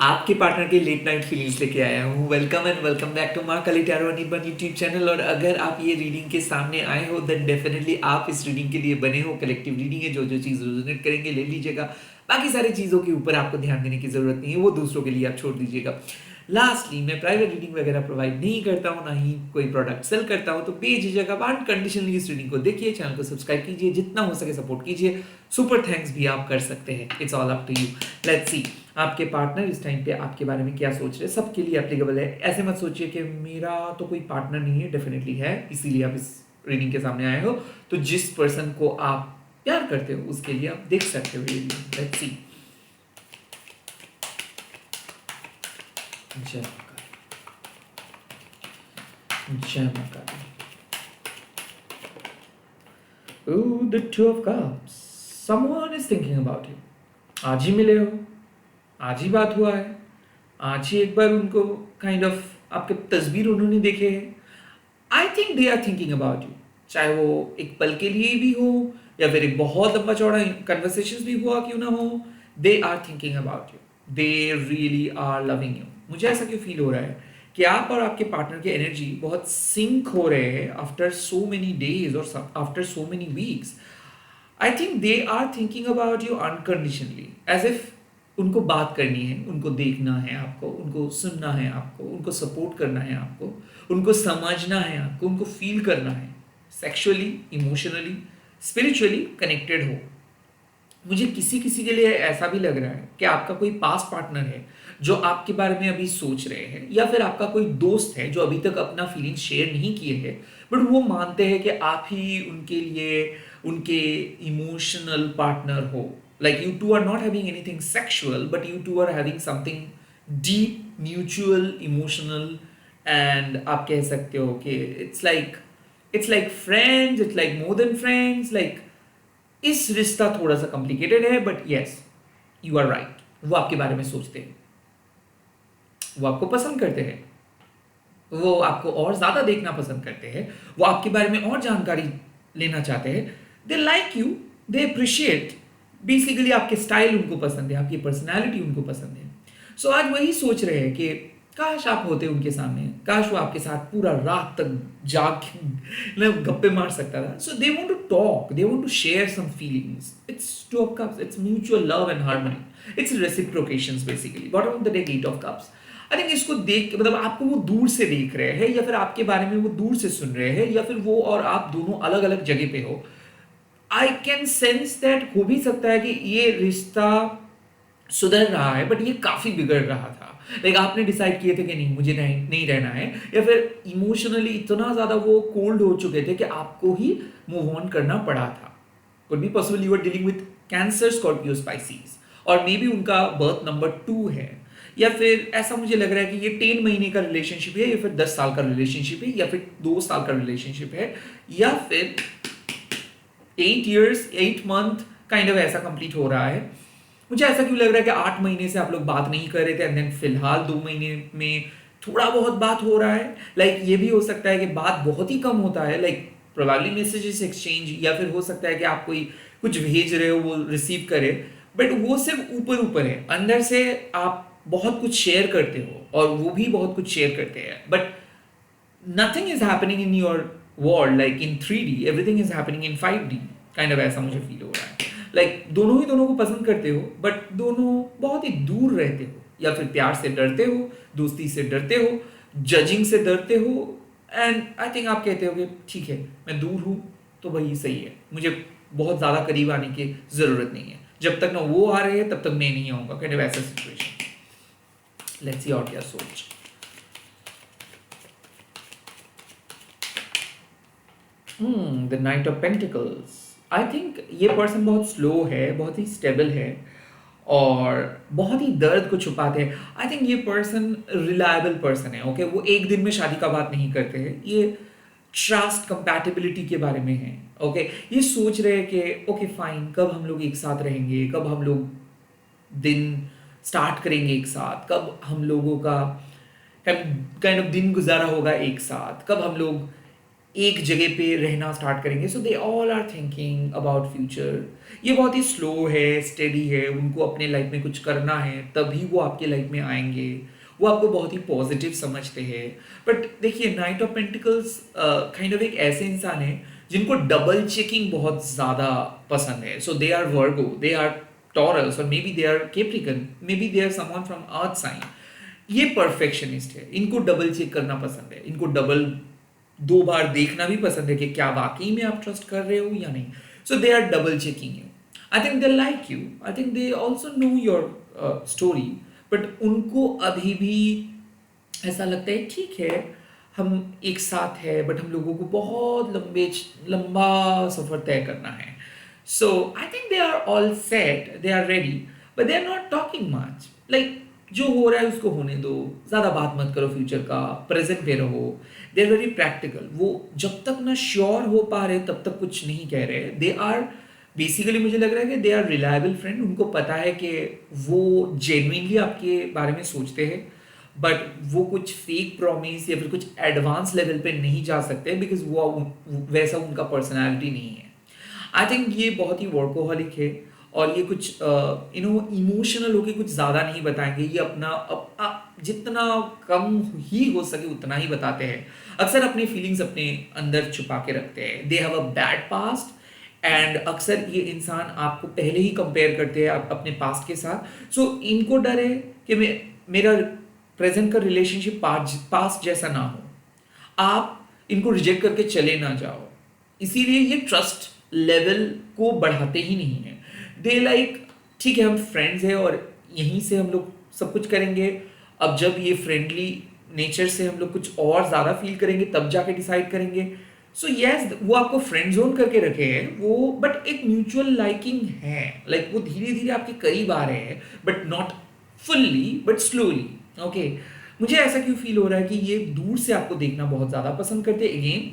आपके पार्टनर के late night feelings लेके आया हूँ। Welcome and welcome back to Maa Kali tarot Anirban YouTube channel. और अगर आप ये रीडिंग के सामने आए हो देन डेफिनेटली आप इस रीडिंग के लिए बने हो। कलेक्टिव रीडिंग है, जो जो चीज़ रेजोनेट करेंगे ले लीजिएगा, बाकी सारी चीज़ों के ऊपर आपको ध्यान देने की जरूरत नहीं है, वो दूसरों के लिए आप छोड़ दीजिएगा। लास्टली, मैं प्राइवेट रीडिंग वगैरह प्रोवाइड नहीं करता हूँ, ना ही कोई प्रोडक्ट सेल करता हूँ, तो बेझिझक आप अनकंडीशनली इस रीडिंग को देखिए, चैनल को सब्सक्राइब कीजिए, जितना हो सके सपोर्ट कीजिए। सुपर थैंक्स भी आप कर सकते हैं। It's all up to you. Let's see आपके पार्टनर इस टाइम पे आपके बारे में क्या सोच रहे हैं। सबके लिए एप्लीकेबल है। ऐसे मत सोचिए कि मेरा तो कोई पार्टनर नहीं है, डेफिनेटली है, इसीलिए आप इस रीडिंग के सामने आए हो। तो जिस पर्सन को आप प्यार करते हो उसके लिए आप देख सकते हो ये रीडिंग। Let's see. जय मां काली, जय मां काली। Ooh, the two of cups. Someone is thinking about you. आज ही मिले हो, आज ही बात हुआ है, आज ही एक बार उनको काइंड ऑफ आपके तस्वीर उन्होंने देखे हैं। I think they are thinking about you, चाहे वो एक पल के लिए भी हो या फिर एक बहुत लंबा चौड़ा कन्वर्सेशन भी हुआ क्यों ना हो। They are thinking about you, they really are loving you. मुझे ऐसा क्यों फील हो रहा है कि आप और आपके पार्टनर के एनर्जी बहुत सिंक हो रहे हैं आफ्टर सो मेनी डेज और after so many weeks. I think they are thinking about you unconditionally, as if उनको बात करनी है, उनको देखना है आपको, उनको सुनना है आपको, उनको सपोर्ट करना है आपको, उनको समझना है आपको, उनको फील करना है। सेक्सुअली, इमोशनली, स्पिरिचुअली कनेक्टेड हो। मुझे किसी किसी के लिए ऐसा भी लग रहा है कि आपका कोई पास पार्टनर है जो आपके बारे में अभी सोच रहे हैं, या फिर आपका कोई दोस्त है जो अभी तक अपना फीलिंग शेयर नहीं किए हैं, बट वो मानते हैं कि आप ही उनके लिए उनके इमोशनल पार्टनर हो। Like you two are not having anything sexual, but you two are having something deep mutual emotional. And आप कह सकते हो कि it's like friends, it's like more than friends. Like इस रिश्ता थोड़ा सा कॉम्प्लिकेटेड है, but yes, you are right. वो आपके बारे में सोचते हैं, वो आपको पसंद करते हैं, वो आपको और ज्यादा देखना पसंद करते हैं, वो आपके बारे में और जानकारी लेना चाहते हैं। दे like you, they appreciate. Basically आपके स्टाइल उनको पसंद है, आपकी पर्सनैलिटी उनको पसंद है। सो आज वही सोच रहे हैं कि काश आप होते उनके सामने, काश वो आपके साथ पूरा रात तक जाग मतलब गप्पे मार सकता था। So they want to talk, they want to share some feelings. It's two of cups, it's mutual love and harmony, it's reciprocations basically. Bottom of the deck, eight of cups. I think इसको देख मतलब आपको वो दूर से देख रहे हैं, या फिर आपके बारे में वो दूर से सुन रहे हैं, या फिर वो और आप दोनों अलग अलग जगह पे हो। आई कैन सेंस दैट हो भी सकता है कि ये रिश्ता सुधर रहा है, बट ये काफी बिगड़ रहा था। लाइक आपने डिसाइड किए थे कि नहीं, मुझे नहीं रहना है, या फिर इमोशनली इतना ज्यादा वो कोल्ड हो चुके थे कि आपको ही मूव ऑन करना पड़ा था। Could be possible you are dealing with Cancer, Scorpio, Pisces, और मे बी उनका बर्थ नंबर 2 है। या फिर ऐसा मुझे लग रहा है कि ये 10 महीने का रिलेशनशिप है, या फिर 10 साल का रिलेशनशिप है, या फिर 2 साल का रिलेशनशिप है, या फिर 8 years 8 month काइंड ऑफ ऐसा कंप्लीट हो रहा है। मुझे ऐसा क्यों लग रहा है कि 8 महीने से आप लोग बात नहीं कर रहे थे, एंड देन फिलहाल 2 महीने में थोड़ा बहुत बात हो रहा है। लाइक ये भी हो सकता है कि बात बहुत ही कम होता है, लाइक प्रोबेबली मैसेजेस एक्सचेंज, या फिर हो सकता है कि आप कोई कुछ भेज रहे हो वो रिसीव करे, बट वो सिर्फ ऊपर ऊपर है। अंदर से आप बहुत कुछ शेयर करते हो और वो भी बहुत कुछ शेयर करते हैं, but nothing is happening in your world like in 3D, everything is happening in 5D kind of, ऐसा मुझे फील हो रहा है। लाइक दोनों ही दोनों को पसंद करते हो, बट दोनों बहुत ही दूर रहते हो, या फिर प्यार से डरते हो, दोस्ती से डरते हो, जजिंग से डरते हो। एंड आई थिंक आप कहते हो कि ठीक है, मैं दूर हूँ तो वही सही है, मुझे बहुत ज़्यादा करीब आने की ज़रूरत नहीं है, जब तक ना वो आ रहे हैं तब तक मैं नहीं आऊँगा, काइंड ऑफ ऐसा सिचुएशन। लेट्स सी और क्या सोच। The night of pentacles. I think ये पर्सन बहुत स्लो है, बहुत ही स्टेबल है, और बहुत ही दर्द को छुपाते हैं। आई थिंक ये पर्सन रिलायबल पर्सन है। ओके, वो एक दिन में शादी का बात नहीं करते हैं, ये ट्रस्ट कंपैटिबिलिटी के बारे में है। ओके, ये सोच रहे हैं कि ओके फाइन, कब हम लोग एक साथ रहेंगे, कब हम लोग दिन स्टार्ट करेंगे एक साथ, कब हम लोगों का काइंड ऑफ दिन गुजारा होगा एक साथ, कब हम लोग एक जगह पे रहना स्टार्ट करेंगे, so they all are thinking about future. ये बहुत ही स्लो है, स्टेडी है, उनको अपने लाइफ में कुछ करना है तभी वो आपके लाइफ में आएंगे। वो आपको बहुत ही पॉजिटिव समझते हैं। बट देखिए, night of pentacles kind of एक ऐसे इंसान है जिनको डबल चेकिंग बहुत ज़्यादा पसंद है। So they are Virgo, they are Taurus, और मे be they are Capricorn, may be they are someone from earth sign. ये परफेक्शनिस्ट है, इनको डबल चेक करना पसंद है, इनको डबल दो बार देखना भी पसंद है कि क्या वाकई में आप ट्रस्ट कर रहे हो या नहीं। So they are double checking you. I think they like you, I think they also know your story, but उनको अभी भी ऐसा लगता है ठीक है, हम एक साथ है, बट हम लोगों को बहुत लंबा सफ़र तय करना है। So I think they are all set, they are ready, but they are not talking much. Like जो हो रहा है उसको होने दो, ज़्यादा बात मत करो फ्यूचर का, प्रेजेंट पे रहो। They are very practical. वो जब तक ना श्योर हो पा रहे तब तक कुछ नहीं कह रहे। दे आर बेसिकली, मुझे लग रहा है कि दे आर रिलायबल फ्रेंड। उनको पता है कि वो जेन्युइनली आपके बारे में सोचते हैं, बट वो कुछ फेक प्रॉमिस या फिर कुछ एडवांस लेवल पे नहीं जा सकते, बिकॉज वैसा उनका पर्सनैलिटी नहीं है। आई थिंक ये बहुत ही वर्कोहलिक है, और ये कुछ इमोशनल होके कुछ ज़्यादा नहीं बताएंगे। ये अपना जितना कम ही हो सके उतना ही बताते हैं। अक्सर अपनी फीलिंग्स अपने अंदर छुपा के रखते हैं। They have a bad past, and अक्सर ये इंसान आपको पहले ही कंपेयर करते हैं अपने पास्ट के साथ। सो इनको डर है कि मेरा प्रेजेंट का रिलेशनशिप पास्ट जैसा ना हो, आप इनको रिजेक्ट करके चले ना जाओ। इसीलिए ये ट्रस्ट लेवल को बढ़ाते ही नहीं है। दे लाइक ठीक है, हम फ्रेंड्स हैं और यहीं से हम लोग सब कुछ करेंगे। अब जब ये फ्रेंडली नेचर से हम लोग कुछ और ज़्यादा फील करेंगे तब जाके डिसाइड करेंगे। सो यस, वो आपको फ्रेंड जोन करके रखे हैं वो, बट एक म्यूचुअल लाइकिंग है। लाइक वो धीरे धीरे आपके करीब आ रहे हैं, but not fully, but slowly. Okay, मुझे ऐसा क्यों फील हो रहा है कि ये दूर से आपको देखना बहुत ज़्यादा पसंद करते हैं अगेन,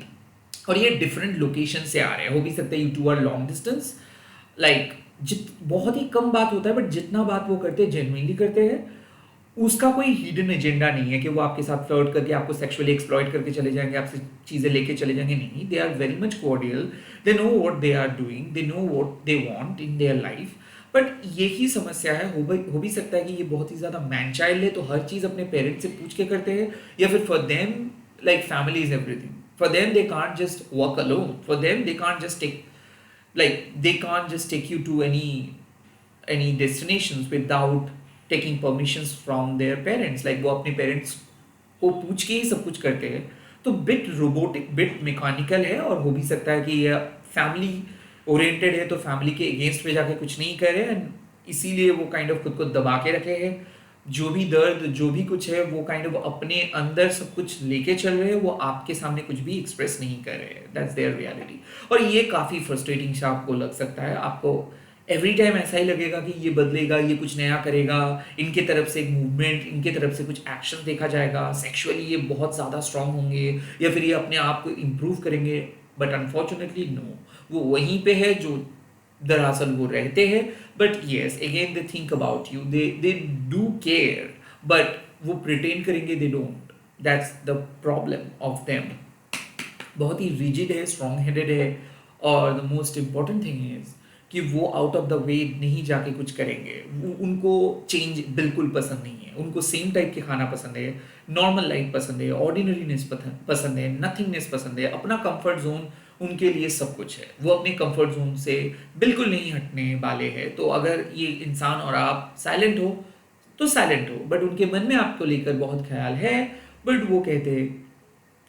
और ये डिफरेंट लोकेशन से आ रहे हैं। हो भी सकता है you two are long distance. Like जित बहुत ही कम बात होता है, बट जितना बात वो करते हैं जेन्युइनली करते हैं। उसका कोई हिडन एजेंडा नहीं है कि वो आपके साथ फ्लर्ट करके आपको सेक्सुअली एक्सप्लॉइट करके चले जाएंगे, आपसे चीज़ें लेके चले जाएंगे। नहीं, they are very much cordial. They know what they are doing, they know what they want in their life. But यही समस्या है। हो भी सकता है कि ये बहुत ही ज़्यादा मैन चाइल्ड है, तो हर चीज़ अपने पेरेंट्स से पूछ के करते हैं, या फिर for them like family is everything. For them, they can't just walk alone. For them, they can't just take you to any destinations without taking permissions from their parents. Like वो अपने parents को पूछ के ही सब कुछ करते हैं। तो बिट रोबोटिक, बिट मैकेनिकल है, और हो भी सकता है कि ये फैमिली ओरिएंटेड है, तो फैमिली के अगेंस्ट पे जाके कुछ नहीं करे, एंड इसीलिए वो काइंड ऑफ खुद को दबा के रखे हैं। जो भी दर्द, जो भी कुछ है, वो काइंड ऑफ अपने अंदर सब कुछ लेके चल रहे हैं। वो आपके सामने कुछ भी एक्सप्रेस नहीं कर रहे हैं। That's their reality. और ये काफ़ी फ्रस्ट्रेटिंग सा आपको लग सकता है। आपको एवरी टाइम ऐसा ही लगेगा कि ये बदलेगा, ये कुछ नया करेगा, इनके तरफ से एक मूवमेंट, इनके तरफ से कुछ एक्शन देखा जाएगा, सेक्सुअली ये बहुत ज़्यादा स्ट्रांग होंगे, या फिर ये अपने आप को इम्प्रूव करेंगे। बट अनफॉर्चुनेटली नो, वो वहीं पे है जो दरअसल वो रहते हैं। But yes, again they think about you, they do care, but वो प्रिटेंड करेंगे they don't. That's the problem of them. बहुत ही रिजिड है, स्ट्रॉन्ग हेडेड है, और the most important thing is कि वो आउट ऑफ द वे नहीं जाके कुछ करेंगे। उनको चेंज बिल्कुल पसंद नहीं है। उनको सेम टाइप के खाना पसंद है, नॉर्मल लाइफ पसंद है, ऑर्डिनरीनेस पसंद है, नथिंगनेस पसंद है। अपना कंफर्ट जोन उनके लिए सब कुछ है। वो अपने कंफर्ट जोन से बिल्कुल नहीं हटने वाले हैं। तो अगर ये इंसान और आप साइलेंट हो तो साइलेंट हो, बट उनके मन में आपको लेकर बहुत ख्याल है। बट वो कहते हैं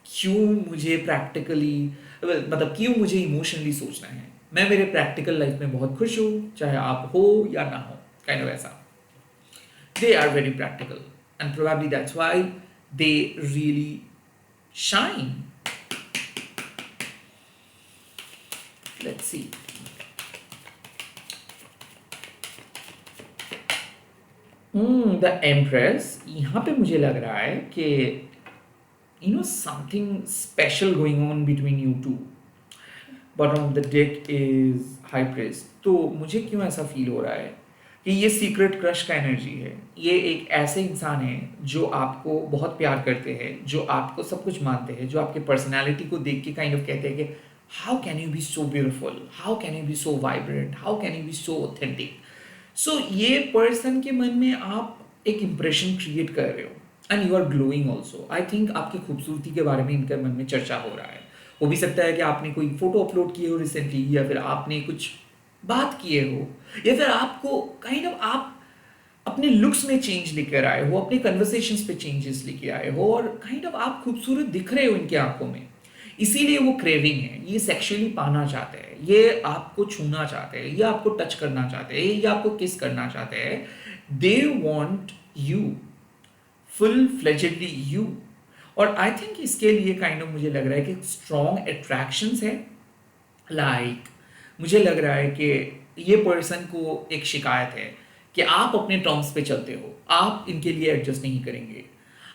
क्यों मुझे प्रैक्टिकली, मतलब क्यों मुझे इमोशनली सोचना है। मैं मेरे प्रैक्टिकल लाइफ में बहुत खुश हूँ, चाहे आप हो या ना हो, काइंड ऑफ ऐसा। They are very practical, and probably that's why they really shine. Let's see. The empress, यहाँ पे मुझे लग रहा है कि something special going on between you two. Bottom of the deck is high priest. तो मुझे क्यों ऐसा फील हो रहा है कि ये सीक्रेट क्रश का एनर्जी है। ये एक ऐसे इंसान है जो आपको बहुत प्यार करते हैं, जो आपको सब कुछ मानते हैं, जो आपके पर्सनैलिटी को देख के काइंड ऑफ कहते हैं कि how can you be so beautiful, how can you be so vibrant, how can you be so authentic. So ये पर्सन के मन में आप एक इम्प्रेशन क्रिएट कर रहे हो and you are glowing also. I think आपकी खूबसूरती के बारे में इनके मन में चर्चा हो रहा है। हो भी सकता है कि आपने कोई फोटो अपलोड किए हो रिसेंटली, या फिर आपने कुछ बात किए हो, या फिर आपको काइंड ऑफ आप अपने लुक्स में चेंज लेकर आए हो, अपने कन्वर्सेशंस पे चेंजेस लेके आए हो, और काइंड ऑफ आप खूबसूरत दिख रहे हो इनके आंखों में। इसीलिए वो क्रेविंग है, ये सेक्सुअली पाना चाहते हैं, ये आपको छूना चाहते हैं, ये आपको टच करना चाहते हैं, ये आपको किस करना चाहते हैं। They want you, full फ्लेजेडली you. और आई थिंक इसके लिए काइंड ऑफ मुझे लग रहा है कि स्ट्रॉन्ग अट्रैक्शंस है। लाइक मुझे लग रहा है कि ये पर्सन को एक शिकायत है कि आप अपने टर्म्स पे चलते हो, आप इनके लिए एडजस्ट नहीं करेंगे।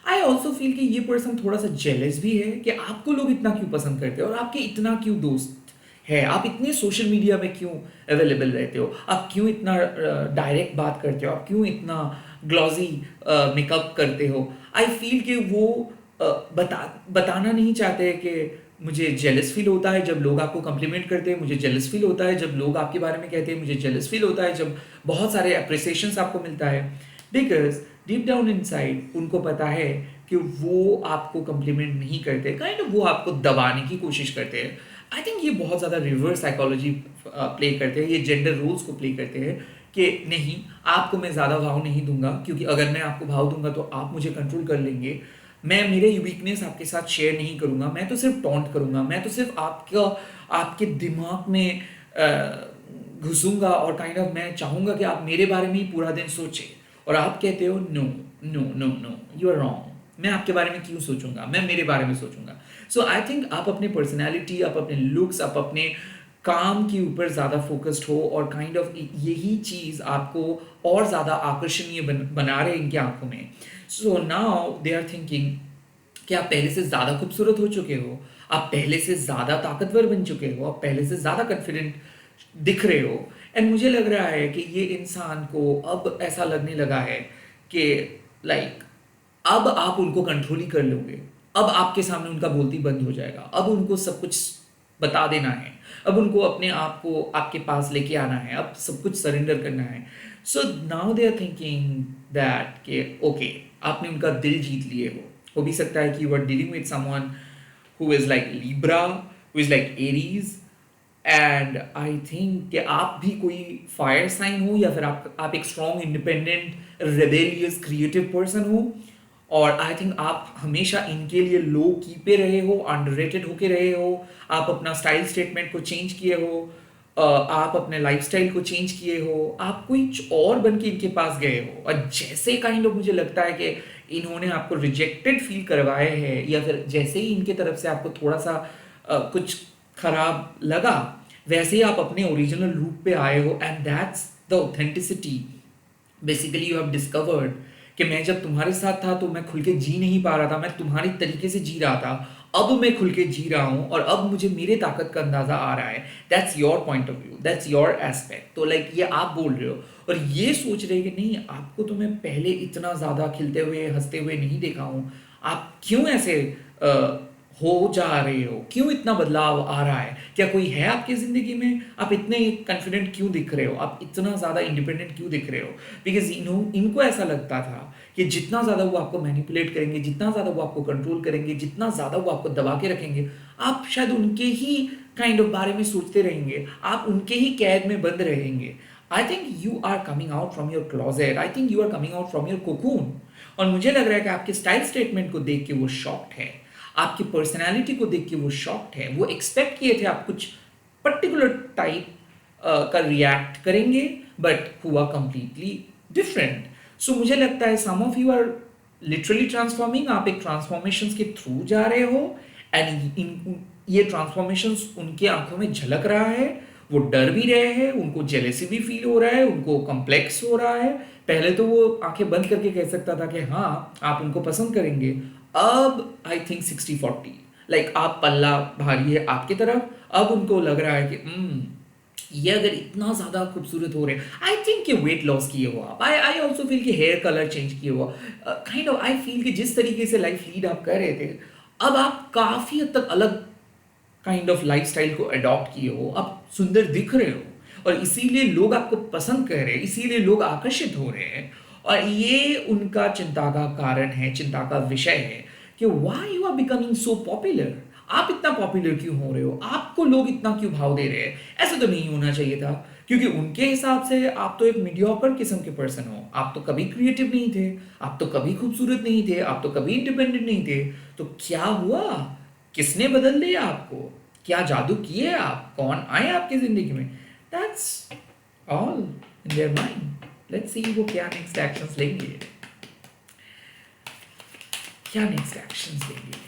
आई ऑल्सो फील कि ये पर्सन थोड़ा सा जेलस भी है कि आपको लोग इतना क्यों पसंद करते हो, और आपके इतना क्यों दोस्त है, आप इतने सोशल मीडिया में क्यों अवेलेबल रहते हो, आप क्यों इतना डायरेक्ट बात करते हो, आप क्यों इतना ग्लॉजी मेकअप करते हो। आई फील कि वो बताना नहीं चाहते कि मुझे जेलस फील होता है जब लोग आपको कम्प्लीमेंट करते हैं, मुझे जेलस फील होता है जब लोग आपके बारे में कहते हैं, मुझे जेलस फील होता है जब बहुत सारे अप्रिसिएशंस आपको मिलता है। बिकॉज डीप डाउन इनसाइड उनको पता है कि वो आपको कम्प्लीमेंट नहीं करते, काइंड ऑफ वो आपको दबाने की कोशिश करते हैं। आई थिंक ये बहुत ज़्यादा रिवर्स साइकोलॉजी प्ले करते हैं, ये जेंडर रोल्स को प्ले करते हैं कि नहीं, आपको मैं ज़्यादा भाव नहीं दूंगा, क्योंकि अगर मैं आपको भाव दूंगा तो आप मुझे कंट्रोल कर लेंगे। मैं मेरे वीकनेस आपके साथ शेयर नहीं करूंगा, मैं तो सिर्फ टॉन्ट करूंगा, मैं तो सिर्फ आपके दिमाग में घुसूंगा, और काइंड ऑफ मैं चाहूंगा कि आप मेरे बारे में ही पूरा दिन सोचें, और आप कहते हो no no no no, you are wrong, मैं आपके बारे में क्यों सोचूंगा, मैं मेरे बारे में सोचूंगा। सो आई थिंक आप अपने पर्सनैलिटी, आप अपने लुक्स, आप अपने काम के ऊपर ज़्यादा फोकस्ड हो, और काइंड ऑफ यही चीज़ आपको और ज़्यादा आकर्षणीय बना रहे इनकी आंखों में। So now they are thinking कि आप पहले से ज़्यादा खूबसूरत हो चुके हो, आप पहले से ज़्यादा ताकतवर बन चुके हो, आप पहले से ज़्यादा कॉन्फिडेंट दिख रहे हो। एंड मुझे लग रहा है कि ये इंसान को अब ऐसा लगने लगा है कि लाइक अब आप उनको कंट्रोल ही कर लोगे, अब आपके सामने उनका बोलती बंद हो जाएगा, अब उनको सब कुछ बता देना है, अब उनको अपने आप को आपके पास लेके आना है, अब सब कुछ सरेंडर करना है। So now they are thinking that कि ओके, आपने उनका दिल जीत लिए हो भी सकता है कि you are dealing with someone who is like Libra, who is like Aries, and I think कि आप भी कोई फायर साइन हो, या फिर आप एक strong independent rebellious creative person हो, और आई थिंक आप हमेशा इनके लिए लो की पे रहे हो, अंडररेटेड होके रहे हो, आप अपना स्टाइल स्टेटमेंट को चेंज किए हो, आप अपने लाइफस्टाइल को चेंज किए हो, आप कुछ और बन के इनके पास गए हो, और जैसे काइंड ऑफ मुझे लगता है कि इन्होंने आपको रिजेक्टेड फील करवाए हैं, या फिर जैसे ही इनके तरफ से आपको थोड़ा सा कुछ खराब लगा, वैसे ही आप अपने ओरिजिनल रूप पे आए हो, and that's the authenticity. Basically you have discovered कि मैं जब तुम्हारे साथ था तो मैं खुल के जी नहीं पा रहा था, मैं तुम्हारी तरीके से जी रहा था, अब मैं खुल के जी रहा हूँ, और अब मुझे मेरे ताकत का अंदाजा आ रहा है। That's your point of view, that's your aspect. तो लाइक ये आप बोल रहे हो, और ये सोच रहे कि नहीं, आपको तो मैं पहले इतना ज़्यादा खिलते हुए हंसते हुए नहीं देखा हूँ, आप क्यों ऐसे हो जा रहे हो, क्यों इतना बदलाव आ रहा है, क्या कोई है आपकी ज़िंदगी में, आप इतने कॉन्फिडेंट क्यों दिख रहे हो, आप इतना ज़्यादा इंडिपेंडेंट क्यों दिख रहे हो। बिकॉज इनको ऐसा लगता था कि जितना ज़्यादा वो आपको मैनिपुलेट करेंगे, जितना ज़्यादा वो आपको कंट्रोल करेंगे, जितना ज़्यादा वो आपको दबा के रखेंगे, आप शायद उनके ही काइंड ऑफ बारे में सोचते रहेंगे, आप उनके ही कैद में बंद रहेंगे। I think you are coming out from your closet, I think you are coming out from your cocoon. और मुझे लग रहा है कि आपके स्टाइल स्टेटमेंट को देख के वो शॉक्ड है, आपकी पर्सनैलिटी को देख के वो शॉक्ड है। वो एक्सपेक्ट किए थे आप कुछ पर्टिकुलर टाइप का रिएक्ट करेंगे, बट हुआ कंप्लीटली डिफरेंट। सो मुझे लगता है some of you are literally transforming, आप एक ट्रांसफॉर्मेशन के थ्रू जा रहे हो, एंड ये ट्रांसफॉर्मेशन उनके आंखों में झलक रहा है, वो डर भी रहे हैं, उनको जेलेसी भी फील हो रहा है, उनको कॉम्प्लेक्स हो रहा है। पहले तो वो आंखें बंद करके कह सकता था कि हाँ आप उनको पसंद करेंगे, अब आई थिंक 60-40, लाइक आप पल्ला भारी है आपकी तरफ, अब उनको लग रहा है कि ये अगर इतना ज़्यादा खूबसूरत हो रहे हैं, आई थिंक कि वेट लॉस किए हो आप, आई ऑल्सो फील कि हेयर कलर चेंज किए हो, काइंड ऑफ आई फील कि जिस तरीके से लाइफ लीड आप कर रहे थे, अब आप काफ़ी हद तक अलग काइंड ऑफ लाइफस्टाइल को अडॉप्ट किए हो, आप सुंदर दिख रहे हो, और इसीलिए लोग आपको पसंद कर रहे हैं, इसीलिए लोग आकर्षित हो रहे हैं, और ये उनका चिंता का कारण है, चिंता का विषय है कि why you are becoming so popular. आप इतना पॉपुलर क्यों हो रहे हो, आपको लोग इतना क्यों भाव दे रहे हैं। ऐसा तो नहीं होना चाहिए था, क्योंकि उनके हिसाब से आप तो एक मीडियोकर किस्म के पर्सन हो, आप तो कभी क्रिएटिव नहीं थे, आप तो कभी खूबसूरत नहीं थे, आप तो कभी इंडिपेंडेंट नहीं थे। तो क्या हुआ, किसने बदल दिया आपको, क्या जादू किए आप, कौन आए आपकी जिंदगी में। That's all in their mind. Let's see वो क्या नेक्स्ट एक्शंस लेंगे, क्या नेक्स्ट एक्शंस लेंगे।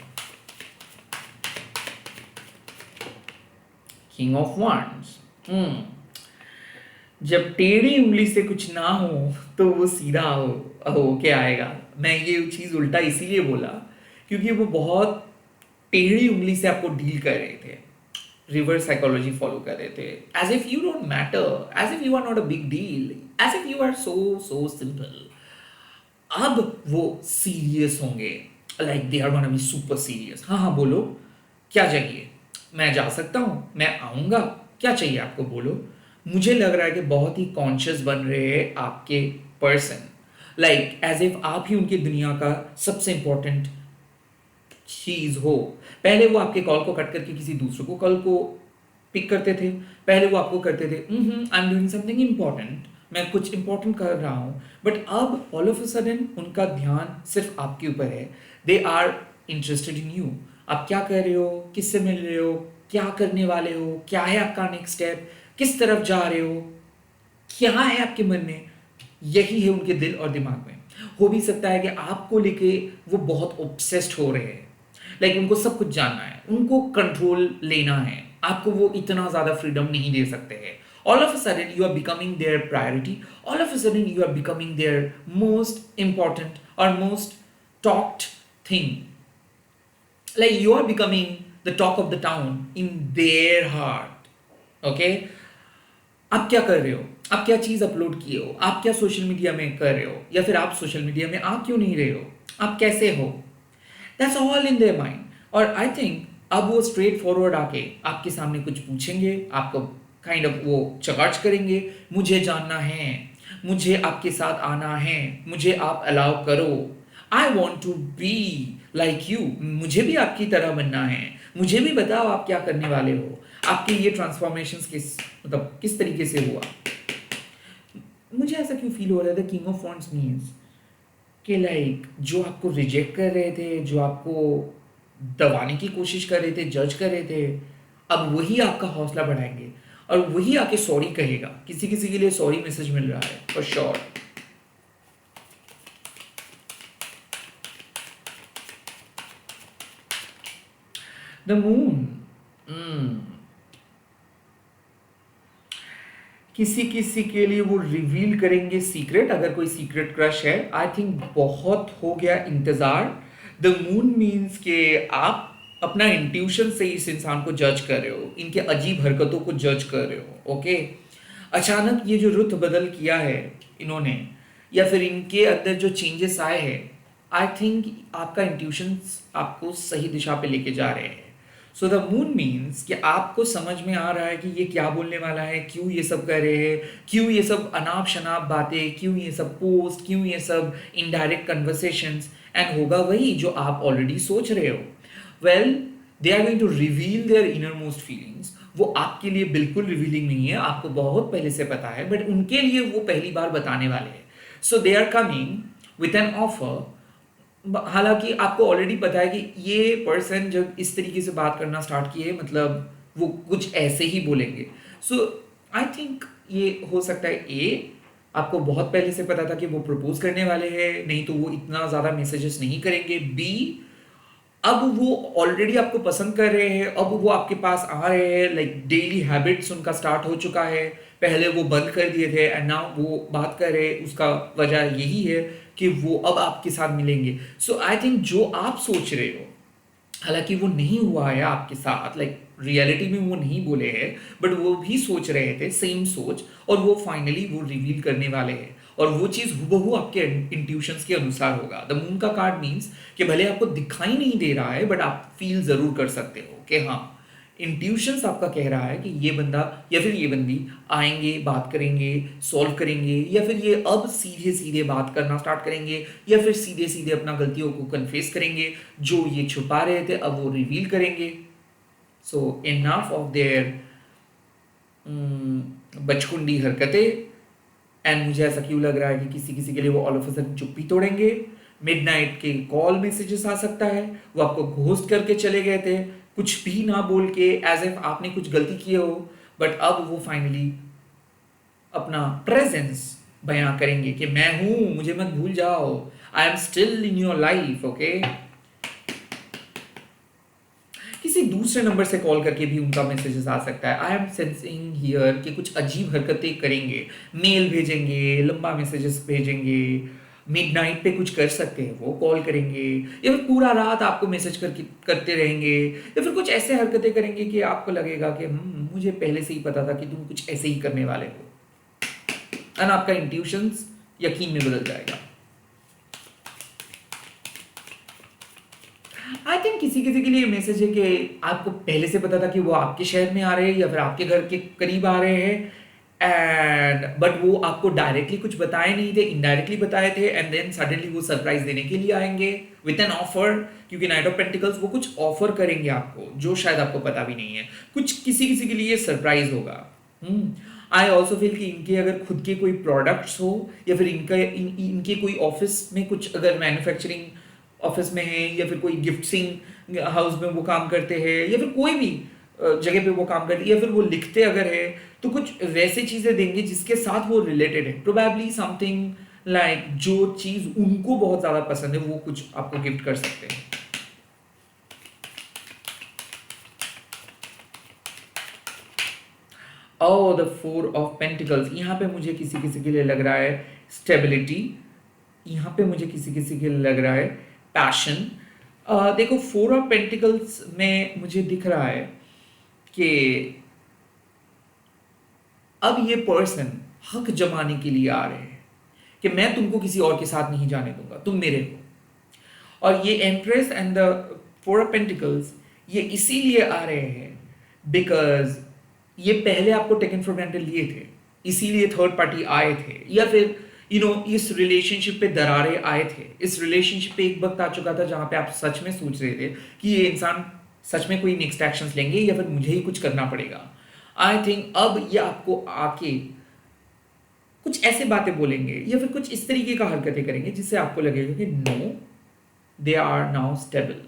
King of wands। जब टेढ़ी उंगली से कुछ ना हो तो वो सीधा हो के आएगा। मैं ये चीज उल्टा इसीलिए बोला क्योंकि वो बहुत टेढ़ी उंगली से आपको डील कर रहे थे, रिवर्स साइकोलॉजी फॉलो कर रहे थे, as if you don't matter, as if you are not a big deal, as if you are so simple. अब वो सीरियस होंगे, like they are gonna be super serious. हाँ हाँ बोलो, क्या चाहिए, मैं जा सकता हूँ, मैं आऊँगा, क्या चाहिए आपको बोलो। मुझे लग रहा है कि बहुत ही कॉन्शियस बन रहे हैं आपके पर्सन, लाइक एज इफ आप ही उनकी दुनिया का सबसे इंपॉर्टेंट चीज हो। पहले वो आपके कॉल को कट करके किसी दूसरे को कॉल को पिक करते थे, पहले वो आपको करते थे I am doing something important, मैं कुछ इंपॉर्टेंट कर रहा हूँ, बट अब ऑल ऑफ अ सडन उनका ध्यान सिर्फ आपके ऊपर है। They are interested in you, आप क्या कर रहे हो, किससे मिल रहे हो, क्या करने वाले हो, क्या है आपका नेक्स्ट स्टेप, किस तरफ जा रहे हो, क्या है आपके मन में, यही है उनके दिल और दिमाग में। हो भी सकता है कि आपको लेके वो बहुत ऑब्सेस्ड हो रहे हैं, लाइक उनको सब कुछ जानना है, उनको कंट्रोल लेना है, आपको वो इतना ज़्यादा फ्रीडम नहीं दे सकते हैं। All of a sudden you are becoming their priority, all of a sudden you are becoming their most important और most talked thing, like you are becoming the talk of the town in their heart। Okay, आप क्या कर रहे हो, आप क्या चीज upload किए हो, आप क्या सोशल मीडिया में कर रहे हो, या फिर आप सोशल मीडिया में आ क्यों नहीं रहे हो, आप कैसे हो, that's all in their mind. और आई थिंक अब वो स्ट्रेट फॉरवर्ड आके आपके सामने कुछ पूछेंगे, आपको काइंड ऑफ वो चार्ज करेंगे, मुझे जानना है, मुझे आपके साथ आना है, मुझे आप अलाउ करो, I want to be like you, मुझे भी आपकी तरह बनना है, मुझे भी बताओ आप क्या करने वाले हो, आपके ये ट्रांसफॉर्मेशन मतलब किस तरीके से हुआ। मुझे ऐसा क्यों फील हो रहा था किंग ऑफ वॉन्ड्स मीन्स कि लाइक जो आपको रिजेक्ट कर रहे थे, जो आपको दबाने की कोशिश कर रहे थे, जज कर रहे थे, अब वही आपका हौसला बढ़ाएंगे और वही आके सॉरी कहेगा। किसी किसी के लिए सॉरी मैसेज मिल रहा है फॉर श्योर। द मून, किसी किसी के लिए वो रिवील करेंगे सीक्रेट, अगर कोई सीक्रेट क्रश है। आई थिंक बहुत हो गया इंतजार। द मून मीन्स के आप अपना इंट्यूशन से इस इंसान को जज कर रहे हो, इनके अजीब हरकतों को जज कर रहे हो। ओके, अचानक ये जो रुख बदल किया है इन्होंने, या फिर इनके अंदर जो चेंजेस आए हैं, आई थिंक आपका इंट्यूशन आपको सही दिशा पे लेके जा रहे हैं। सो द मून मीन्स कि आपको समझ में आ रहा है कि ये क्या बोलने वाला है, क्यों ये सब कर रहे हैं, क्यों ये सब अनाप शनाप बातें, क्यों ये सब पोस्ट, क्यों ये सब इनडायरेक्ट कन्वर्सेशंस, एंड होगा वही जो आप ऑलरेडी सोच रहे हो। Well, they are going to reveal their inner most feelings. वो आपके लिए बिल्कुल रिवीलिंग नहीं है, आपको बहुत पहले से पता है, बट उनके लिए वो पहली बार बताने वाले हैं। So they are coming with an offer. हालांकि आपको ऑलरेडी पता है कि ये पर्सन जब इस तरीके से बात करना स्टार्ट किए, मतलब वो कुछ ऐसे ही बोलेंगे। सो आई थिंक ये हो सकता है ए, आपको बहुत पहले से पता था कि वो प्रपोज करने वाले हैं, नहीं तो वो इतना ज़्यादा मैसेजेस नहीं करेंगे। बी, अब वो ऑलरेडी आपको पसंद कर रहे हैं, अब वो आपके पास आ रहे हैं, लाइक डेली हैबिट्स उनका स्टार्ट हो चुका है, पहले वो बंद कर दिए थे एंड नाउ वो बात कर रहे हैं। उसका वजह यही है कि वो अब आपके साथ मिलेंगे। सो आई थिंक जो आप सोच रहे हो, हालांकि वो नहीं हुआ है आपके साथ, लाइक रियलिटी में वो नहीं बोले हैं, बट वो भी सोच रहे थे सेम सोच, और वो फाइनली वो रिवील करने वाले हैं। और वो चीज़ हुबहू आपके इंट्यूशंस के अनुसार होगा। द मून का कार्ड मीन्स कि भले आपको दिखाई नहीं दे रहा है, बट आप फील ज़रूर कर सकते हो कि हाँ, इंट्यूशंस आपका कह रहा है कि ये बंदा या फिर ये बंदी आएंगे, बात करेंगे, सॉल्व करेंगे, या फिर ये अब सीधे सीधे बात करना स्टार्ट करेंगे, या फिर सीधे सीधे अपना गलतियों को कन्फेस करेंगे, जो ये छुपा रहे थे अब वो रिवील करेंगे। सो इनफ ऑफ देयर बचकुंडी हरकतें। एंड मुझे ऐसा क्यों लग रहा है कि किसी किसी के लिए वो ऑल ऑफ अ सडन चुप्पी तोड़ेंगे। मिडनाइट के कॉल मैसेजेस आ सकता है, वो आपको घोस्ट करके चले गए थे, कुछ भी ना बोल के, एज इफ आपने कुछ गलती की हो, बट अब वो फाइनली अपना प्रेजेंस बयां करेंगे कि मैं हूं, मुझे मत भूल जाओ, I am still in your life. Okay, किसी दूसरे नंबर से कॉल करके भी उनका मैसेजेस आ सकता है। आई एम सेंसिंग हियर कि कुछ अजीब हरकतें करेंगे, मेल भेजेंगे, लंबा मैसेजेस भेजेंगे, मिडनाइट पे कुछ कर सकते हैं, वो कॉल करेंगे, या फिर पूरा रात आपको मैसेज करते रहेंगे, या फिर कुछ ऐसे हरकतें करेंगे कि आपको लगेगा कि मुझे पहले से ही पता था कि तुम कुछ ऐसे ही करने वाले हो, एंड आपका इंट्यूशंस यकीन में बदल जाएगा। आई थिंक किसी किसी के लिए मैसेज है कि आपको पहले से पता था कि वो आपके शहर में आ रहे हैं या फिर आपके घर के करीब आ रहे हैं, एंड बट वो आपको डायरेक्टली कुछ बताए नहीं थे, इनडायरेक्टली बताए थे, एंड देन सडनली वो सरप्राइज देने के लिए आएंगे विद एन ऑफर, क्योंकि नाइट ऑफ पेंटिकल्स वो कुछ ऑफर करेंगे आपको जो शायद आपको पता भी नहीं है, कुछ किसी किसी के लिए सरप्राइज होगा। आई ऑल्सो फील कि इनके अगर खुद के कोई प्रोडक्ट्स हो, या फिर इनके कोई ऑफिस में कुछ अगर मैन्युफैक्चरिंग ऑफिस में है, या फिर कोई गिफ्टिंग हाउस में वो काम करते हैं, या फिर कोई भी जगह पे वो काम करते हैं, या फिर वो लिखते अगर है, तो कुछ वैसे चीज़ें देंगे जिसके साथ वो रिलेटेड है, प्रोबेबली समथिंग लाइक जो चीज़ उनको बहुत ज़्यादा पसंद है वो कुछ आपको गिफ्ट कर सकते हैं। और द 4 ऑफ पेंटिकल्स, यहाँ पे मुझे किसी किसी के लिए लग रहा है स्टेबिलिटी, यहाँ पे मुझे किसी किसी के लिए लग रहा है पैशन। देखो 4 ऑफ पेंटिकल्स में मुझे दिख रहा है कि अब ये पर्सन हक जमाने के लिए आ रहे हैं कि मैं तुमको किसी और के साथ नहीं जाने दूंगा, तुम मेरे हो। और ये empress and the 4 of pentacles ये इसीलिए आ रहे हैं बिकॉज ये पहले आपको टेकन फॉर ग्रांटेड लिए थे, इसीलिए थर्ड पार्टी आए थे, या फिर इस रिलेशनशिप पे दरारें आए थे। इस रिलेशनशिप पे एक वक्त आ चुका था जहां पे आप सच में सोच रहे थे कि ये इंसान सच में कोई नेक्स्ट एक्शंस लेंगे या फिर मुझे ही कुछ करना पड़ेगा। आई थिंक अब ये आपको आके कुछ ऐसे बातें बोलेंगे या फिर कुछ इस तरीके का हरकतें करेंगे जिससे आपको लगेगा कि no, they are now stable.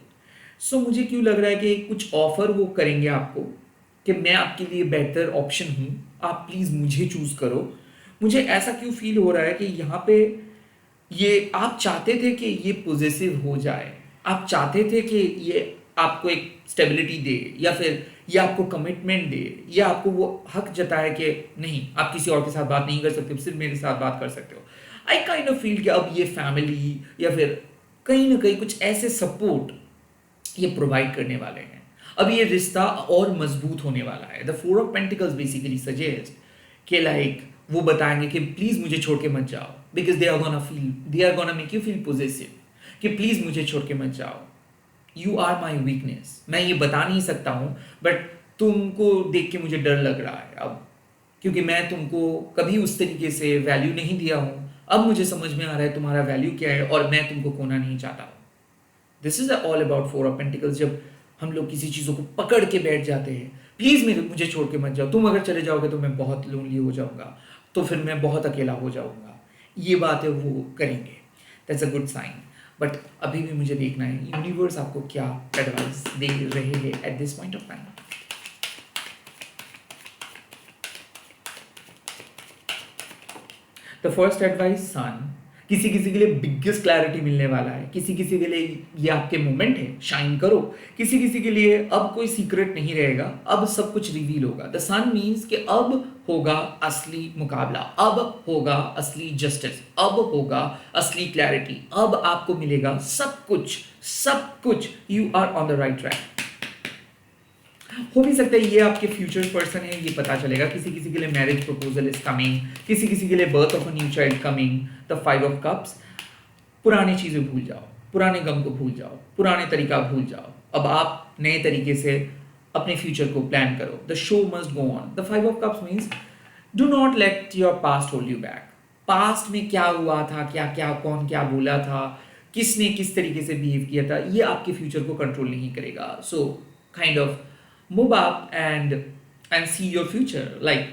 So मुझे क्यों लग रहा है कि कुछ ऑफर वो करेंगे आपको कि मैं आपके लिए बेहतर ऑप्शन हूं, आप प्लीज मुझे चूज करो। मुझे ऐसा क्यों फील हो रहा है कि यहाँ पे ये आप चाहते थे कि ये पॉजिटिव हो जाए, आप चाहते थे कि ये आपको एक स्टेबिलिटी दे, या फिर ये आपको कमिटमेंट दे, या आपको वो हक जताए कि नहीं आप किसी और के साथ बात नहीं कर सकते, सिर्फ मेरे साथ बात कर सकते हो। आई काइंड ऑफ फील कि अब ये फैमिली या फिर कहीं ना कहीं कुछ ऐसे सपोर्ट ये प्रोवाइड करने वाले हैं, अब ये रिश्ता और मजबूत होने वाला है। The 4 of pentacles basically suggest कि लाइक वो बताएंगे कि प्लीज मुझे छोड़ के मत जाओ, because they are gonna make you feel positive कि प्लीज मुझे छोड़ के मत जाओ, यू आर माई वीकनेस। मैं ये बता नहीं सकता हूँ, बट तुमको देख के मुझे डर लग रहा है अब, क्योंकि मैं तुमको कभी उस तरीके से वैल्यू नहीं दिया हूँ। अब मुझे समझ में आ रहा है तुम्हारा वैल्यू क्या है, और मैं तुमको खोना नहीं चाहता हूँ। This is all about 4 of pentacles. जब हम लोग किसी चीज़ों को पकड़ के बैठ जाते हैं, प्लीज़ मुझे छोड़ के मत जाओ, तुम अगर चले जाओगे तो मैं बहुत लोनली हो जाऊंगा, तो फिर मैं बहुत अकेला हो जाऊंगा, ये बातें वो करेंगे। That's a good sign. But अभी भी मुझे देखना है यूनिवर्स आपको क्या एडवाइस दे रहे हैं at this point of time. The first advice son, किसी किसी के लिए बिगेस्ट क्लैरिटी मिलने वाला है, किसी किसी के लिए ये आपके मोमेंट है, शाइन करो। किसी किसी के लिए अब कोई सीक्रेट नहीं रहेगा, अब सब कुछ रिवील होगा। द सन मीन्स कि अब होगा असली मुकाबला, अब होगा असली जस्टिस, अब होगा असली क्लैरिटी, अब आपको मिलेगा सब कुछ, सब कुछ। You are on the right track. हो भी सकता है ये आपके फ्यूचर पर्सन है, ये पता चलेगा। किसी किसी के लिए मैरिज प्रपोजल इज कमिंग, किसी किसी के लिए birth of a new child coming. The 5 of cups, पुरानी चीज़ें भूल जाओ, पुराने गम को भूल जाओ, पुराने तरीका भूल जाओ। अब आप नए तरीके से अपने फ्यूचर को प्लान करो। The show must go on. The 5 of cups means do not let your past hold you back. Past में क्या हुआ था, क्या क्या कौन क्या बोला था, किसने किस तरीके से बिहेव किया था, ये आपके फ्यूचर को कंट्रोल नहीं करेगा। So kind of move up and see your future. Like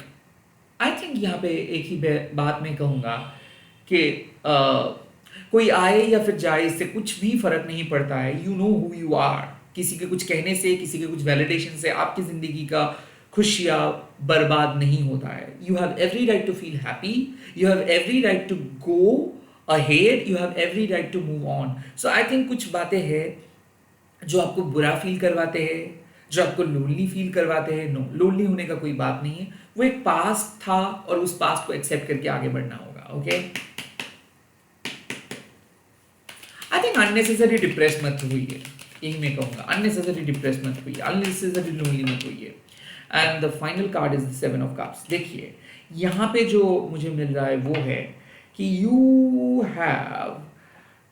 I think यहाँ पे एक ही बात मैं कहूँगा कि कोई आए या फिर जाए, इससे कुछ भी फर्क नहीं पड़ता है। You know who you are. किसी के कुछ कहने से, किसी के कुछ वैलिडेशन से आपकी ज़िंदगी का खुशियाँ बर्बाद नहीं होता है। You have every right to feel happy, you have every right to go ahead, you have every right to move on. So I think कुछ बातें हैं जो आपको बुरा फील करवाते हैं, जो आपको लोनली फील करवाते हैं। नो, लोनली होने का कोई बात नहीं है। वो एक पास्ट था और उस पास्ट को एक्सेप्ट करके आगे बढ़ना होगा। Okay, I think unnecessary depress मत हुई है, यही मैं कहूँगा। अननेसेसरी डिप्रेस मत हुई है, अननेसेसरी लोनली मत हुई है। And the final card is the 7 of cups. देखिए यहाँ पे जो मुझे मिल रहा है वो है कि you have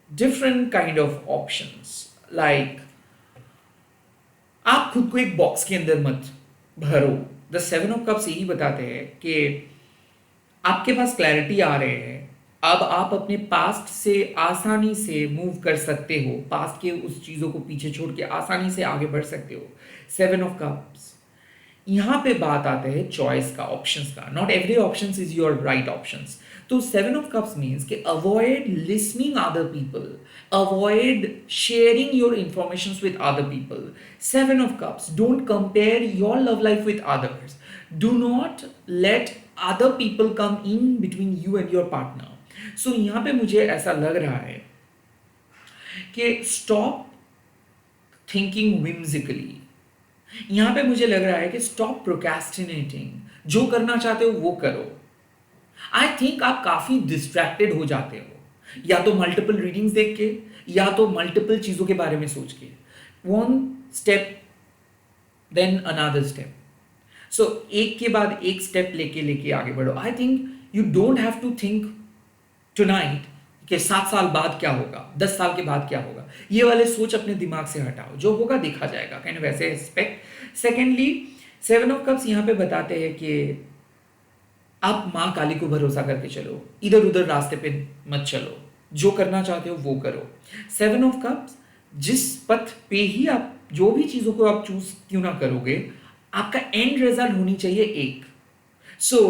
different kind of options. Like आप खुद को एक बॉक्स के अंदर मत भरो। द 7 ऑफ कप्स यही बताते हैं कि आपके पास क्लैरिटी आ रहे हैं। अब आप अपने पास्ट से आसानी से मूव कर सकते हो, पास्ट के उस चीज़ों को पीछे छोड़ के आसानी से आगे बढ़ सकते हो। 7 ऑफ कप्स यहाँ पे बात आते हैं चॉइस का, ऑप्शंस का। Not every options is your right options. तो 7 ऑफ कप्स मीन्स कि avoid listening other people, avoid sharing your information with other people. 7 of cups, don't compare your love life with others. Do not let other people come in between you and your partner. So यहाँ पे मुझे ऐसा लग रहा है कि stop thinking whimsically। यहाँ पे मुझे लग रहा है कि स्टॉप प्रोक्रेस्टिनेटिंग। जो करना चाहते हो वो करो। आई थिंक आप काफ़ी डिस्ट्रैक्टेड हो जाते हो, या तो मल्टीपल रीडिंग्स देख के, या तो मल्टीपल चीज़ों के बारे में सोच के। One step then another step. So एक के बाद एक स्टेप लेके लेके आगे बढ़ो। I think you don't have to think tonight कि 7 साल बाद क्या होगा, 10 साल के बाद क्या होगा। ये वाले सोच अपने दिमाग से हटाओ, जो होगा देखा जाएगा, काइंड ऑफ वैसे एस्पेक्ट। सेकेंडली 7 ऑफ कप्स यहाँ पे बताते हैं कि आप माँ काली को भरोसा करके चलो, इधर उधर रास्ते पे मत चलो, जो करना चाहते हो वो करो। 7 ऑफ कप्स, जिस पथ पे ही आप जो भी चीज़ों को आप चूज क्यों ना करोगे, आपका एंड रिजल्ट होनी चाहिए एक। सो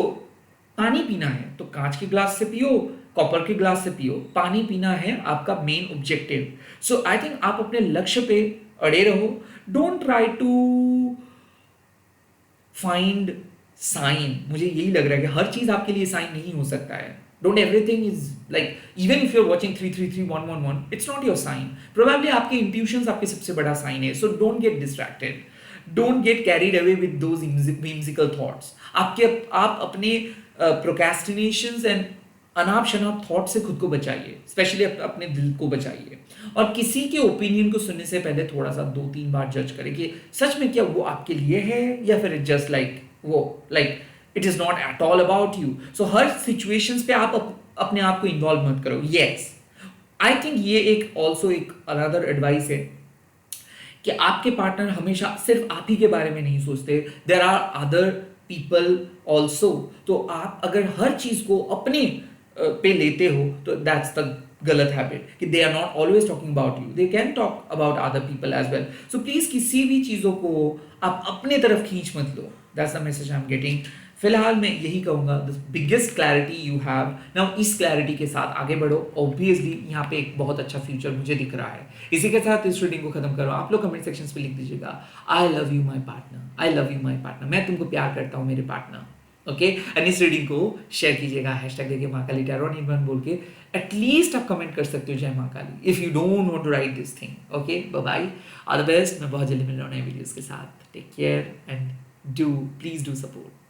पानी पीना है तो कांच के ग्लास से पियो, कॉपर के ग्लास से पियो। पानी पीना है आपका main objective. So I think आप अपने लक्ष्य पे अड़े रहो। Don't try to find sign. मुझे यही लग रहा है कि हर चीज आपके लिए साइन नहीं हो सकता है। Don't everything is like, even if you are watching 333 111, it's not your sign. Probably आपके इंट्यूशंस आपके सबसे बड़ा साइन है। So don't get distracted, don't get carried away with those whimsical thoughts. आप अपने प्रोक्रेस्टिनेशंस एंड अनाप शनाप थॉट से खुद को बचाइए, स्पेशली अपने दिल को बचाइए। और किसी के ओपिनियन को सुनने से पहले थोड़ा सा 2-3 बार जज करें कि सच में क्या वो आपके लिए है, या फिर it just like it is not at all about you. So her situations पे आप अपने आप को इन्वॉल्व मत करो। यस, आई थिंक ये एक ऑल्सो एक अनदर एडवाइस है कि आपके पार्टनर हमेशा सिर्फ आप ही के बारे में नहीं सोचते, there are other people also. तो आप अगर हर चीज को अपने पे लेते हो तो दैट्स द गलत हैबिट, कि they are not always talking about you, they can talk about other people as well. So please किसी भी चीज़ों को आप अपने तरफ खींच मत लो। That's the message I am getting. फिलहाल मैं यही कहूँगा, the biggest clarity you have now, इस क्लैरिटी के साथ आगे बढ़ो। ऑब्वियसली यहाँ पे एक बहुत अच्छा फ्यूचर मुझे दिख रहा है। इसी के साथ इस रीडिंग को खत्म करो। आप लोग कमेंट सेक्शन पे लिख दीजिएगा, I love you my partner, I love you my partner. मैं तुमको प्यार करता हूँ मेरे पार्टनर। ओके, एंड इस रीडिंग को शेयर कीजिएगा, हैशटैग देके माँ काली टैरो इन वन बोल के। एटलीस्ट आप कमेंट कर सकते हो जय माँ Kali, if you don't want to write this thing. Okay, bye bye, all the best. मैं बहुत जल्दी मिल रहा हूँ नए वीडियोस के साथ। Take care and please do support.